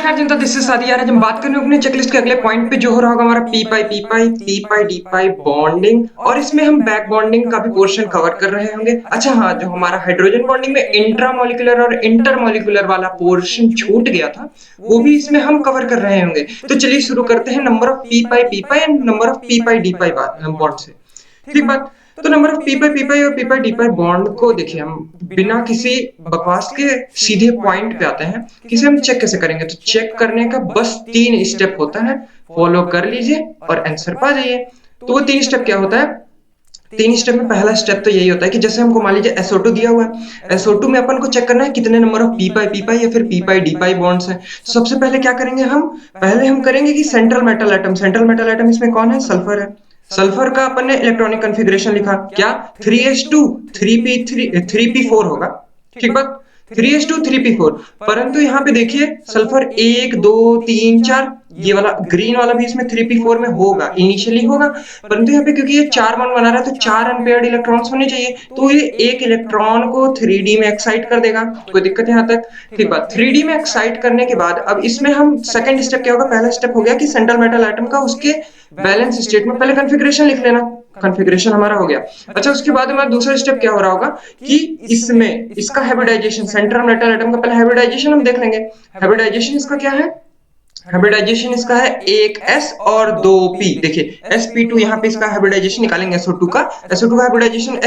नमस्कार जनता, this is सादी। यार आज हम बात करें अपने चेकलिस्ट के अगले पॉइंट पे जो हो रहा होगा हमारा पी पाई डी पाई बॉन्डिंग, और इसमें हम बैक बॉन्डिंग का भी पोर्शन कवर कर रहे होंगे। अच्छा हाँ, जो हमारा हाइड्रोजन बॉन्डिंग में इंट्रामोलिकुलर और इंटरमोलिकुलर वाला पोर्शन छूट गया था वो भी इसमें हम कवर कर रहे होंगे। तो चलिए शुरू करते हैं number of P pi and number of P pi D pi bond से। ठीक बात। तो नंबर ऑफ पी पाई और पी पाई डी पाई बॉन्ड को देखिए, हम बिना किसी बकवास के सीधे पॉइंट पे आते हैं कि इसे हम चेक कैसे करेंगे। तो चेक करने का बस 3 स्टेप होता है, फॉलो कर लीजिए और आंसर पा जाइए। तो वो 3 स्टेप क्या होता है? 3 स्टेप में पहला स्टेप तो यही होता है कि जैसे हमको मान लीजिए SO2 दिया हुआ है, SO2 में अपन को चेक करना है कितने नंबर ऑफ पी पाई या फिर पी पाई डी पाई बॉन्ड्स हैं। सबसे पहले क्या करेंगे हम? पहले हम करेंगे कि सेंट्रल मेटल एटम इसमें कौन है? सल्फर है। सल्फर का अपन ने इलेक्ट्रॉनिक कॉन्फ़िगरेशन लिखा क्या? 3s2 3p4 होगा। ठीक बात। 3s2 3p4। परंतु यहाँ पे देखिए सल्फर 1 2 3 4, ये वाला ग्रीन वाला भी इसमें 3p4 में होगा, इनिशियली होगा। परंतु यहाँ पे क्योंकि ये 4 बॉन्ड बना रहा है तो 4 अनपेयर्ड इलेक्ट्रॉन्स होने चाहिए, तो ये एक इलेक्ट्रॉन को 3d में एक्साइट कर देगा। कोई दिक्कत यहाँ तक? ठीक बात। 3d में एक्साइट करने के बाद अब इसमें हम सेकंड स्टेप क्या होगा? पहला स्टेप हो गया कि सेंट्रल मेटल एटम का उसके बैलेंस स्टेट में पहले कॉन्फ़िगरेशन लिख लेना। कॉन्फ़िगरेशन हमारा हो गया। अच्छा, उसके बाद हमारा दूसरा स्टेप क्या हो रहा होगा कि इसमें इसका हाइब्रिडाइजेशन, सेंट्रल मेटल एटम का पहले हाइब्रिडाइजेशन हम देख लेंगे। हाइब्रिडाइजेशन इसका क्या है? हाइब्रिडाइजेशन इसका है 1s और 2p। देखिए sp2 यहाँ पे इसका हाइब्रिडाइजेशन निकालेंगे SO2 का। SO2 का हाइब्रिडाइजेशन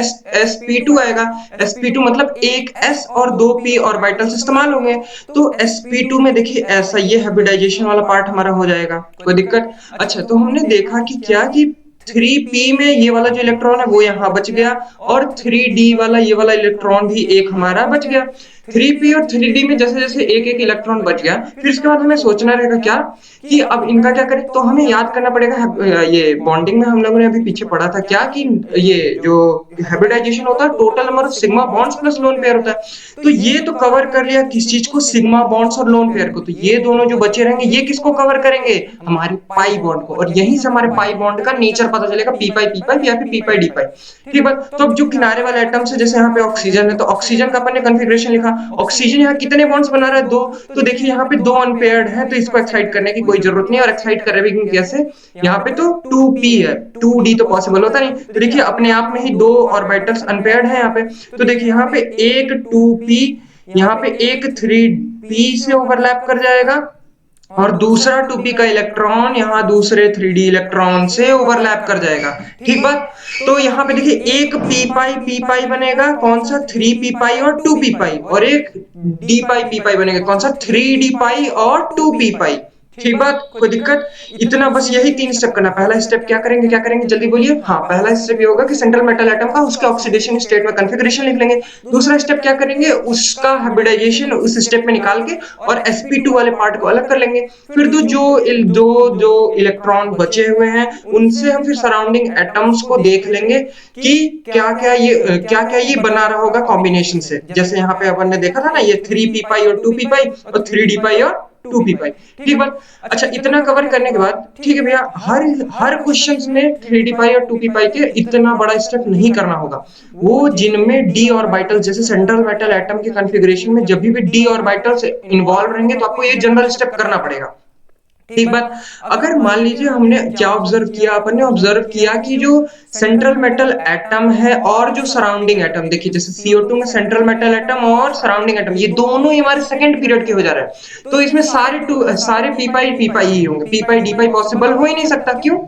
sp2 आएगा। sp2 मतलब 1s और 2p ऑर्बिटल्स इस्तेमाल होंगे। तो sp2 में देखिए ऐसा ये हाइब्रिडाइजेशन वाला पार्ट हमारा हो जाएगा। कोई दिक्कत? अच्छा, तो हमने देखा कि क्या कि 3p में ये वाला जो इलेक्ट्रॉन है वो यहाँ बच गया, और 3d वाला ये वाला इलेक्ट्रॉन भी एक हमारा बच गया। 3p और 3d में जैसे जैसे एक एक इलेक्ट्रॉन बच गया, फिर इसके बाद हमें सोचना रहेगा क्या कि अब इनका क्या करें। तो हमें याद करना पड़ेगा, ये बॉन्डिंग में हम लोगों ने अभी पीछे पढ़ा था क्या कि ये जो हाइब्रिडाइजेशन होता है total number of sigma bonds plus lone pair होता है। तो ये तो कवर कर लिया किस चीज को? सिग्मा बॉन्ड्स और लोन पेयर को। तो ये दोनों जो बचे रहेंगे ये किसको कवर करेंगे? हमारे पाई बॉन्ड को। और यहीं से हमारे पाई बॉन्ड का नेचर पता चलेगा, पी पाई या फिर पी पाई डी पाई। ठीक है। तो अब जो किनारे वाले एटम्स है, जैसे यहाँ पे ऑक्सीजन है, तो ऑक्सीजन का अपन ने कॉन्फ़िगरेशन लिखा। ऑक्सीजन यहाँ कितने बॉन्ड्स बना रहा है? 2। तो देखिए यहाँ पे 2 अनपेयर्ड है, तो इसको एक्साइट करने की कोई जरूरत नहीं है। और एक्साइट कर रहे हैं कैसे? यहाँ पे तो 2p है, 2d तो पॉसिबल होता नहीं। तो देखिए अपने आप में ही 2 ऑर्बिटल्स अनपेयर्ड है यहाँ पे। तो देखिए यहाँ पे एक 2p, यहाँ पे एक 3p से ओवरलैप कर जाएगा, और दूसरा 2p का इलेक्ट्रॉन यहाँ दूसरे 3d इलेक्ट्रॉन से ओवरलैप कर जाएगा। ठीक बात। तो यहाँ पे देखिए एक पी पाई बनेगा, कौन सा? 3p पाई और 2p पाई, और एक डी पाई पी पाई बनेगा, कौन सा? 3d पाई और 2p पाई। ठीक बात। कोई दिक्कत? इतना बस यही 3 स्टेप करना। पहला स्टेप क्या करेंगे जल्दी बोलिए। हाँ, पहला स्टेप ये होगा कि सेंट्रल मेटल एटम का उसके ऑक्सीडेशन स्टेट में कॉन्फ़िगरेशन लिख लेंगे। दूसरा स्टेप क्या करेंगे? उसका हाइब्रिडाइजेशन उस स्टेप में निकाल के और sp2 वाले पार्ट को अलग कर लेंगे। फिर जो इलेक्ट्रॉन बचे हुए हैं उनसे हम फिर सराउंडिंग एटम्स को देख लेंगे कि क्या क्या ये बना रहा होगा कॉम्बिनेशन से। जैसे यहाँ पे अपन ने देखा था ना, ये 3p पाई और 2p पाई और 3d पाई और 2p पाई। ठीक बात। अच्छा, इतना कवर करने के बाद ठीक है भैया, हर क्वेश्चंस में 3d पाई और 2p पाई के इतना बड़ा स्टेप नहीं करना होगा। वो जिनमें d ऑर्बिटल, जैसे सेंट्रल मेटल एटम के कॉन्फ़िगरेशन में जब भी d ऑर्बिटल्स इन्वॉल्व रहेंगे तो आपको ये जनरल स्टेप करना पड़ेगा। ठीक बात। अगर मान लीजिए हमने क्या ऑब्जर्व किया, अपन ने ऑब्जर्व किया कि जो सेंट्रल मेटल एटम है और जो सराउंडिंग एटम, देखिए जैसे CO2 में सेंट्रल मेटल एटम और सराउंडिंग एटम ये दोनों ही हमारे सेकंड पीरियड के हो जा रहे हैं। तो इसमें सारे पी पाई ही होंगे, पी पाई डी पाई पॉसिबल हो ही नहीं सकता। क्यों?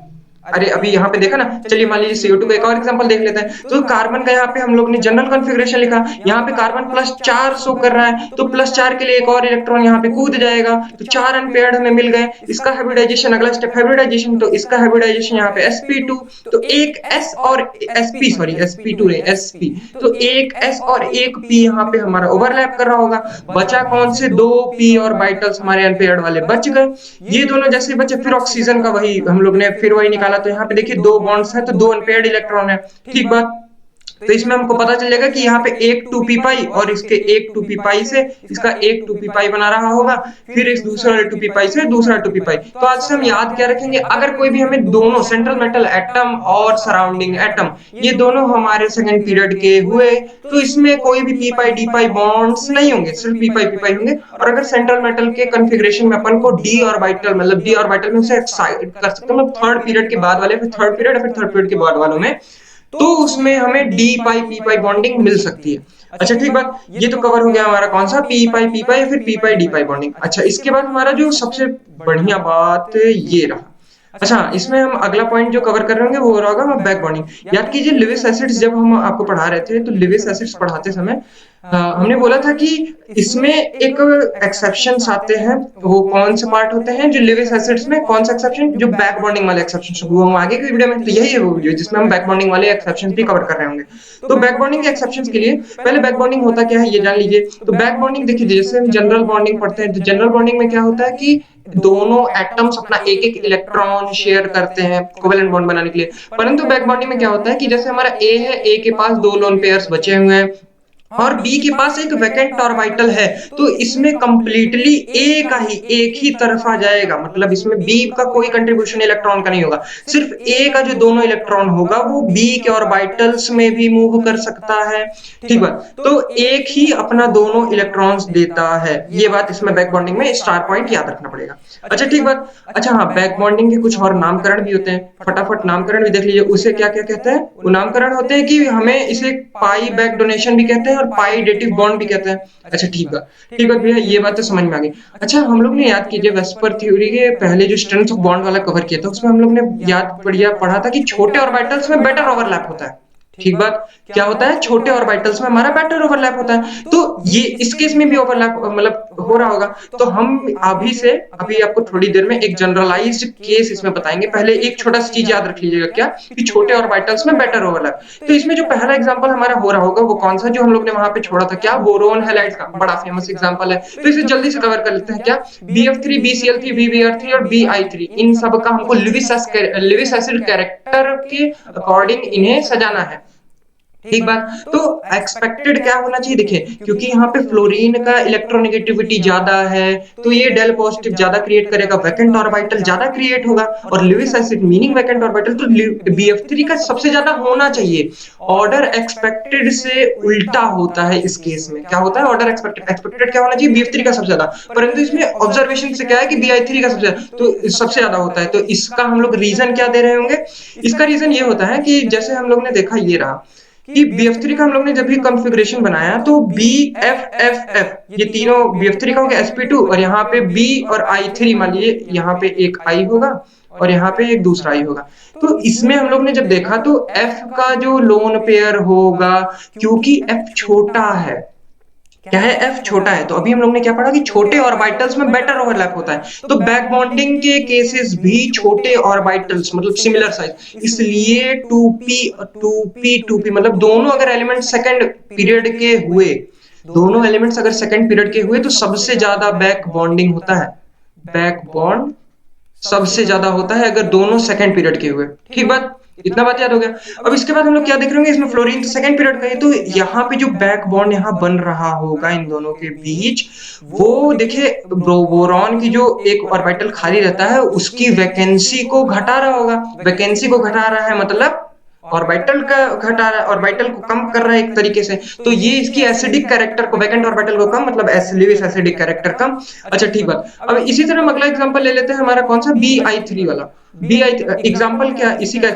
अरे अभी यहाँ पे देखा ना। चलिए मान लीजिए CO2 का एक और एग्जांपल देख लेते हैं। तो कार्बन का यहाँ पे हम लोग ने जनरल कॉन्फ़िगरेशन लिखा, यहाँ पे कार्बन +4 शो कर रहा है, तो +4 के लिए एक और इलेक्ट्रॉन यहाँ पे कूद जाएगा, तो 4 अनपेयर्ड हमें मिल गए। इसका हाइब्रिडाइजेशन, अगला स्टेप हाइब्रिडाइजेशन, तो इसका हाइब्रिडाइजेशन यहाँ पे sp2, तो एक s और sp2 नहीं sp, तो एक s और एक p यहाँ पे हमारा ओवरलैप कर रहा होगा। बचा कौन से? 2p ऑर्बिटल्स हमारे अनपेयर्ड वाले बच गए। ये दोनों जैसे बचे, फिर ऑक्सीजन का वही हम लोग ने फिर वही निकाला। तो यहाँ पे देखिए 2 बॉन्ड्स हैं तो 2 अनपेयर्ड इलेक्ट्रॉन है। ठीक बात। तो इसमें हमको पता चलेगा कि यहाँ पे एक 2p पाई और इसके एक 2p पाई से इसका एक 2p पाई बना रहा होगा, फिर इस दूसरे वाले 2p पाई से दूसरा 2p पाई। तो आज से हम याद क्या रखेंगे, अगर कोई भी हमें दोनों सेंट्रल मेटल एटम और सराउंडिंग एटम ये दोनों हमारे सेकंड पीरियड के हुए तो इसमें कोई भी पी पाई डी पाई बॉन्ड्स नहीं होंगे, सिर्फ पी पाई होंगे। और अगर सेंट्रल मेटल के कॉन्फ़िगरेशन में अपन को डी ऑर्बिटल मतलब डी ऑर्बिटल में उसे एक्साइट कर सकते हैं, मतलब थर्ड पीरियड के बाद वाले, फिर थर्ड पीरियड और फिर थर्ड पीरियड के बाद वालों में, तो उसमें हमें डी पाई पी पाई बॉन्डिंग मिल सकती है। अच्छा ठीक बात, ये तो कवर हो गया हमारा कौन सा पी पाई फिर पी पाई डी पाई बॉन्डिंग। अच्छा इसके बाद हमारा जो सबसे बढ़िया बात ये रहा। अच्छा इसमें हम अगला पॉइंट जो कवर कर रहे होंगे वो होगा बैक बॉन्डिंग। याद कीजिए लिविस एसिड्स जब हम आपको पढ़ा रहे थे तो लिविस एसिड्स पढ़ाते समय हमने बोला था कि इसमें एक एक्सेप्शंस आते हैं, वो कौन से पार्ट होते हैं जो लिविस एसिड्स में, कौन सा एक्सेप्शन, जो बैक बॉन्डिंग वाले एक्सेप्शन, वो हम आगे की वीडियो में, तो यही है वो वीडियो जिसमें हम बैक बॉन्डिंग वाले एक्सेप्शंस भी कवर कर रहे होंगे। तो बैक बॉन्डिंग के एक्सेप्शंस के लिए पहले बैक बॉन्डिंग होता क्या है ये जान लीजिए। तो बैक बॉन्डिंग देखिए जैसे हम जनरल बॉन्डिंग पढ़ते हैं तो जनरल बॉन्डिंग में क्या होता है कि दोनों एटम्स अपना एक एक इलेक्ट्रॉन शेयर करते हैं कोवेलेंट बॉन्ड बनाने के लिए। परंतु बैक बॉन्डिंग में क्या होता है कि जैसे हमारा ए है, ए के पास दो लोन पेयर्स बचे हुए हैं और बी के पास एक वैकेंट ऑर्बिटल है, तो इसमें कंप्लीटली ए का ही एक ही तरफा जाएगा, मतलब इसमें बी का कोई कंट्रीब्यूशन इलेक्ट्रॉन का नहीं होगा, सिर्फ ए का जो दोनों इलेक्ट्रॉन होगा वो बी के ऑर्बिटल्स में भी मूव कर सकता है। ठीक बात, तो एक ही अपना दोनों इलेक्ट्रॉन्स देता है, ये बात इसमें बैक बॉन्डिंग में स्टार पॉइंट याद रखना पड़ेगा। अच्छा ठीक बात, अच्छा हाँ बैक बॉन्डिंग के कुछ और नामकरण भी होते हैं, फटाफट नामकरण भी देख लीजिए। उसे क्या क्या कहते हैं, वो नामकरण होते हैं कि हमें इसे पाई बैक डोनेशन भी कहते हैं और पाई डेटिव बॉन्ड भी कहते हैं। अच्छा ठीक है भैया, ये बात तो समझ में आ गई। अच्छा हम लोग ने याद कीजिए वेस्पर थ्योरी के पहले जो स्ट्रेंथ ऑफ बॉन्ड वाला कवर किया था उसमें हम लोग ने याद पढ़ा था कि छोटे ऑर्बिटल्स में बेटर ओवरलैप होता है। ठीक बात, क्या होता है, छोटे ऑर्बिटल्स में हमारा बेटर ओवरलैप होता है, तो ये इस केस में भी ओवरलैप मतलब हो रहा होगा। तो हम अभी आपको थोड़ी देर में एक जनरलाइज्ड केस इसमें बताएंगे। पहले एक छोटा सी चीज याद रख लीजिएगा क्या, कि छोटे ऑर्बिटल्स में बेटर ओवरलैप। तो इसमें जो पहला एग्जांपल हमारा हो रहा होगा वो कौन सा, जो हम लोग ने वहां पे छोड़ा था, क्या, बोरोन हैलाइड का बड़ा फेमस एग्जांपल है। तो इसे जल्दी से कवर कर लेते हैं, क्या, BF3 BCl3 BBr3 और BI3, इन सब का हमको लिविस एसिड कैरेक्टर के अकॉर्डिंग इन्हें सजाना है। ठीक बात, तो एक्सपेक्टेड क्या होना चाहिए, देखिए क्योंकि यहाँ पे फ्लोरीन का इलेक्ट्रोनेगेटिविटी ज्यादा है तो ये डेल पॉजिटिव ज्यादा क्रिएट करेगा, वैकेंट ऑर्बिटल ज्यादा क्रिएट होगा, और Lewis acid meaning vacant orbital, तो BF3 का सबसे ज्यादा होना चाहिए। ऑर्डर एक्सपेक्टेड से उल्टा होता है इस केस में, क्या होता है, ऑर्डर एक्सपेक्टेड क्या होना चाहिए, BF3 का सबसे ज्यादा, परंतु इसमें ऑब्जर्वेशन से क्या है कि BI3 का सबसे ज्यादा, तो सबसे ज्यादा होता है। तो इसका हम लोग रीजन क्या दे रहे होंगे, इसका रीजन ये होता है कि जैसे हम लोग ने देखा ये रहा कि BF3 का हम लोग ने जब भी कॉन्फ़िगरेशन बनाया तो BFFF ये तीनों BF3 का हो गया sp2, और यहाँ पे B और I3 मान लीजिए, यहाँ पे एक I होगा और यहाँ पे एक दूसरा I होगा। तो इसमें हम लोग ने जब देखा तो F का जो लोन पेयर होगा, क्योंकि F छोटा है, क्या है, F छोटा है, तो अभी हम लोग ने क्या पढ़ा कि छोटे ऑर्बिटल्स में बेटर ओवरलैप होता है, तो बैक बॉन्डिंग के केसेस भी छोटे ऑर्बिटल्स मतलब सिमिलर साइज, इसलिए 2p मतलब दोनों अगर एलिमेंट सेकंड पीरियड के हुए, दोनों एलिमेंट्स अगर सेकंड पीरियड के हुए तो सबसे ज्यादा बैक बॉन्डिंग होता है, बैक बॉन्ड सबसे ज्यादा होता है अगर दोनों सेकंड पीरियड के हुए। ठीक बात, इतना बात याद हो गया। अब इसके बाद हम लोग क्या देख रहे होंगे, इसमें फ्लोरीन तो सेकंड पीरियड का है, तो यहाँ पे जो बैक बॉन्ड यहाँ बन रहा होगा इन दोनों के बीच, वो देखिए बोरॉन की जो एक ऑर्बिटल खाली रहता है उसकी वैकेंसी को घटा रहा होगा, वैकेंसी को घटा रहा है मतलब ऑर्बिटल का घटा रहा है, ऑर्बिटल को कम कर रहा है एक तरीके से, तो ये इसकी एसिडिक कैरेक्टर को, वैकेंट ऑर्बिटल को कम, मतलब लिविस एसिडिक कैरेक्टर कम। अच्छा ठीक बात, अब इसी तरह हम अगला एग्जांपल ले लेते हैं, हमारा कौन सा, BI3 वाला। BI एग्जांपल क्या, इसी का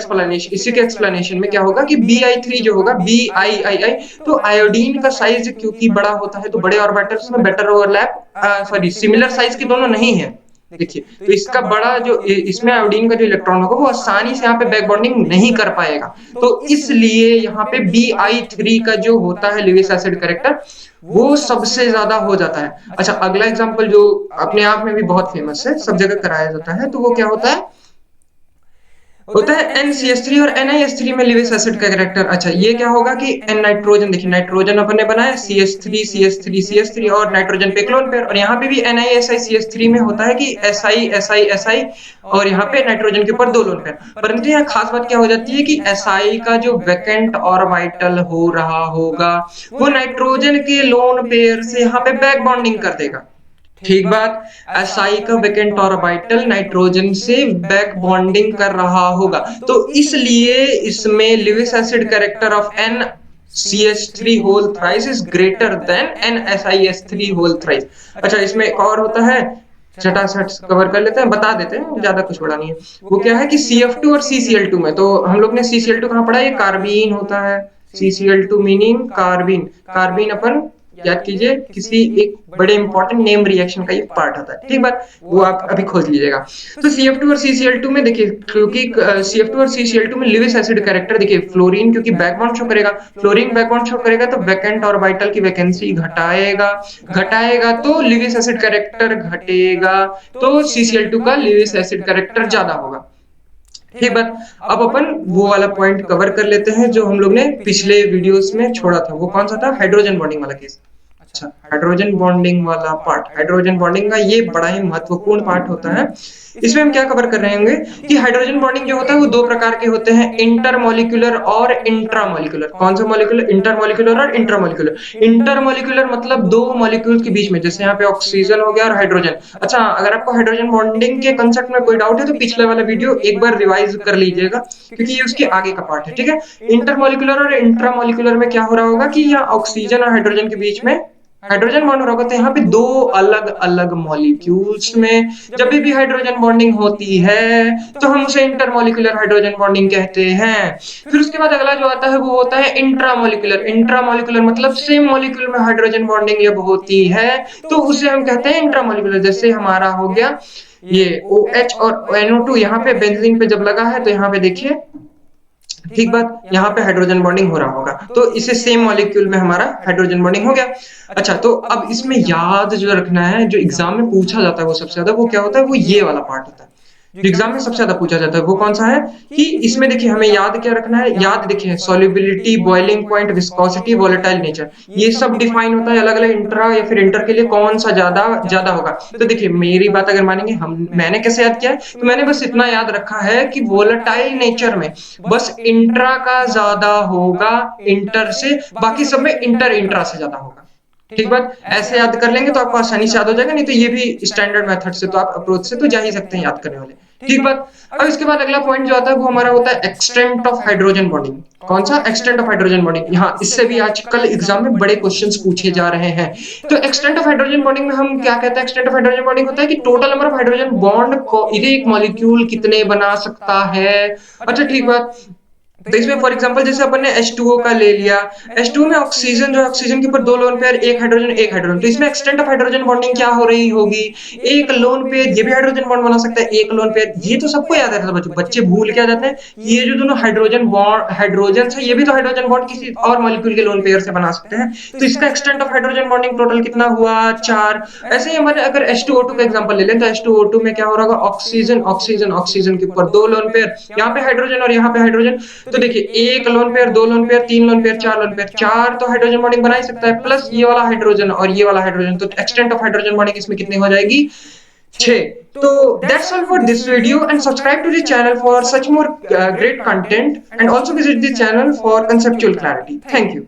एक्सप्लेनेशन में क्या होगा कि BI3 जो होगा BIII, तो आयोडीन का साइज क्योंकि बड़ा होता है तो बड़े ऑर्बिटल्स में better overlap, sorry similar size के दोनों नहीं है। देखिए तो इसका बड़ा जो इसमें आयोडीन का जो इलेक्ट्रॉन होगा वो आसानी से यहाँ पे बैक बॉन्डिंग नहीं कर पाएगा, तो इसलिए यहाँ पे BI3 का जो होता है लिविस एसिड कैरेक्टर वो सबसे ज्यादा हो जाता है। अच्छा अगला एग्जांपल जो अपने आप में भी बहुत फेमस है, सब जगह कराया जाता है, तो वो क्या होता है, होता है NCH3 और NiH3 में लिविस एसिड का कैरेक्टर। अच्छा ये क्या होगा कि N नाइट्रोजन, देखिए नाइट्रोजन अपन ने बनाया CH3 CH3 CH3 और नाइट्रोजन पे क्लोन पेयर, और यहाँ पे भी NiSi CH3 में होता है कि Si और यहाँ पे नाइट्रोजन के ऊपर दो लोन पेयर। परंतु यहाँ खास बात क्या हो जाती है कि Si का जो वैकेंट ऑर्बिटल हो रहा होगा वो नाइट्रोजन के लोन पेयर से यहाँ पे बैक बॉन्डिंग कर देगा। ठीक बात। Si का वैकेंट ऑर्बिटल नाइट्रोजन से बैक बॉन्डिंग कर रहा होगा, तो इसलिए इसमें Lewis acid character of NCH3 whole thrice is greater than NSiH3 whole thrice. अच्छा इसमें एक और होता है, छटाछट कवर कर लेते हैं, बता देते हैं, ज्यादा कुछ बड़ा नहीं है। वो क्या है कि CF2 और CCl2 में, तो हम लोग ने CCl2 कहाँ पढ़ा, ये कार्बीन होता है। CCl2 meaning carbene. कार्बीन अपन याद कीजिए किसी एक बड़े इंपॉर्टेंट नेम रिएक्शन का ये पार्ट होता है। ठीक बात, वो आप अभी खोज लीजिएगा। तो CF2 और CCl2 में देखिए, क्योंकि CF2 और CCl2 में लिविस एसिड कैरेक्टर देखिए, फ्लोरीन क्योंकि बैकबॉन्ड शो करेगा, फ्लोरीन बैकबॉन्ड शो करेगा तो वैकेंट ऑर्बिटल की वैकेंसी घटाएगा, घटाएगा तो लिविस एसिड कैरेक्टर घटेगा, तो CCl2 का लिविस एसिड कैरेक्टर ज्यादा होगा। ठीक बात। अब अपन वो वाला पॉइंट कवर कर लेते हैं जो हम लोग ने पिछले वीडियोस में छोड़ा था। वो कौन सा था, हाइड्रोजन बॉन्डिंग वाला केस। अच्छा हाइड्रोजन बॉन्डिंग वाला पार्ट, हाइड्रोजन बॉन्डिंग का ये बड़ा ही महत्वपूर्ण पार्ट होता है। इसमें हम क्या कवर कर रहे होंगे कि हाइड्रोजन बॉन्डिंग जो होता है वो दो प्रकार के होते हैं, इंटरमोलिकुलर और इंट्रामोलिकुलर। कौन सा मॉलिक्यूलर, इंटरमोलिकुलर और इंट्रामोलिकुलर। इंटरमोलिकुलर मतलब दो मॉलिक्यूल के बीच में, जैसे यहाँ पे ऑक्सीजन हो गया और हाइड्रोजन। अच्छा अगर आपको हाइड्रोजन बॉन्डिंग के कंसेप्ट में कोई डाउट है तो पिछले वाला वीडियो एक बार रिवाइज कर लीजिएगा, क्योंकि ये उसके आगे का पार्ट है। ठीक है, इंटरमोलिकुलर और इंट्रामोलिकुलर में क्या हो रहा होगा कि यहाँ ऑक्सीजन और हाइड्रोजन के बीच में हाइड्रोजन बॉन्ड हो रहा होगा, तो यहाँ पे दो अलग अलग मॉलिक्यूल्स में जब भी हाइड्रोजन बॉन्डिंग होती है तो हम उसे इंटरमॉलिक्यूलर हाइड्रोजन बॉन्डिंग कहते हैं। फिर उसके बाद अगला जो आता है वो होता है इंट्रामॉलिक्यूलर। इंट्रामॉलिक्यूलर मतलब सेम मॉलिक्यूल में हाइड्रोजन बॉन्डिंग जब होती है तो उसे हम कहते हैं इंट्रामॉलिक्यूलर। जैसे हमारा हो गया ये OH और NO2, यहाँ पे बेंजीन पे जब लगा है तो यहाँ पे देखिए, ठीक बात, यहाँ पे हाइड्रोजन बॉन्डिंग हो रहा होगा, तो इसे सेम मॉलिक्यूल में हमारा हाइड्रोजन बॉन्डिंग हो गया। अच्छा तो अब इसमें याद जो रखना है, जो एग्जाम में पूछा जाता है वो सबसे ज्यादा, वो क्या होता है, वो ये वाला पार्ट होता है जो एग्जाम में सबसे ज्यादा पूछा जाता है। वो कौन सा है कि इसमें देखिए हमें याद क्या रखना है, याद देखिए solubility, boiling point, viscosity, volatile nature, ये सब डिफाइन होता है अलग अलग इंट्रा या फिर इंटर के लिए कौन सा ज्यादा ज्यादा होगा। तो देखिए मेरी बात अगर मानेंगे, हम मैंने कैसे याद किया है, तो मैंने बस इतना याद रखा है कि वोलेटाइल नेचर में बस इंट्रा का ज्यादा होगा इंटर से, बाकी सब में इंटर इंट्रा से ज्यादा होगा। ठीक बात, ऐसे याद कर लेंगे तो आपको आसानी से याद हो जाएगा, नहीं तो ये भी स्टैंडर्ड मेथड से तो आप अप्रोच से तो जा ही सकते हैं याद करने वाले। ठीक बात। अब इसके बाद अगला पॉइंट जो आता है वो हमारा होता है एक्सटेंट ऑफ हाइड्रोजन बॉन्डिंग। कौन सा, एक्सटेंट ऑफ हाइड्रोजन बॉन्डिंग। यहाँ इससे भी आजकल एग्जाम में बड़े क्वेश्चंस पूछे जा रहे हैं। तो एक्सटेंट ऑफ हाइड्रोजन बॉन्डिंग में हम क्या कहते हैं, एक्सटेंट ऑफ हाइड्रोजन बॉन्डिंग होता है कि total number of hydrogen bond को एक मॉलिक्यूल कितने बना सकता है। अच्छा ठीक बात। तो इसमें फॉर एग्जांपल जैसे अपन ने H2O का ले लिया, H2O में ऑक्सीजन जो है, ऑक्सीजन के ऊपर दो लोन पेयर, एक हाइड्रोजन एक हाइड्रोजन, तो इसमें एक्सटेंट ऑफ हाइड्रोजन बॉन्डिंग क्या हो रही होगी, एक लोन पेयर, ये भी हाइड्रोजन बॉन्ड बना सकता है, एक लोन पेयर, ये तो सबको याद है। बच्चों बच्चे भूल क्या जाते हैं, ये जो दोनों हाइड्रोजन बॉन्ड हाइड्रोजन है, ये भी तो हाइड्रोजन बॉन्ड किसी और मॉलिक्यूल के लोन पेयर से बना सकते हैं। तो इसका extent of hydrogen bonding total कितना हुआ, 4। ऐसे ही हमारे अगर H2O2 का एग्जांपल ले लें तो H2O2 में क्या हो रहा होगा, ऑक्सीजन ऑक्सीजन ऑक्सीजन के ऊपर दो लोन पेयर, यहाँ पे हाइड्रोजन और यहाँ पे हाइड्रोजन, तो देखिए एक लोन पेयर, दो लोन पेयर, तीन लोन पेयर, चार लोन पेयर, चार तो हाइड्रोजन बॉन्डिंग बना ही सकता है, प्लस ये वाला हाइड्रोजन और ये वाला हाइड्रोजन, तो एक्सटेंट ऑफ हाइड्रोजन बॉन्डिंग इसमें कितनी हो जाएगी, 6। तो that's all for this video, and subscribe to the channel for such more great content, and also visit the channel for conceptual clarity. Thank you.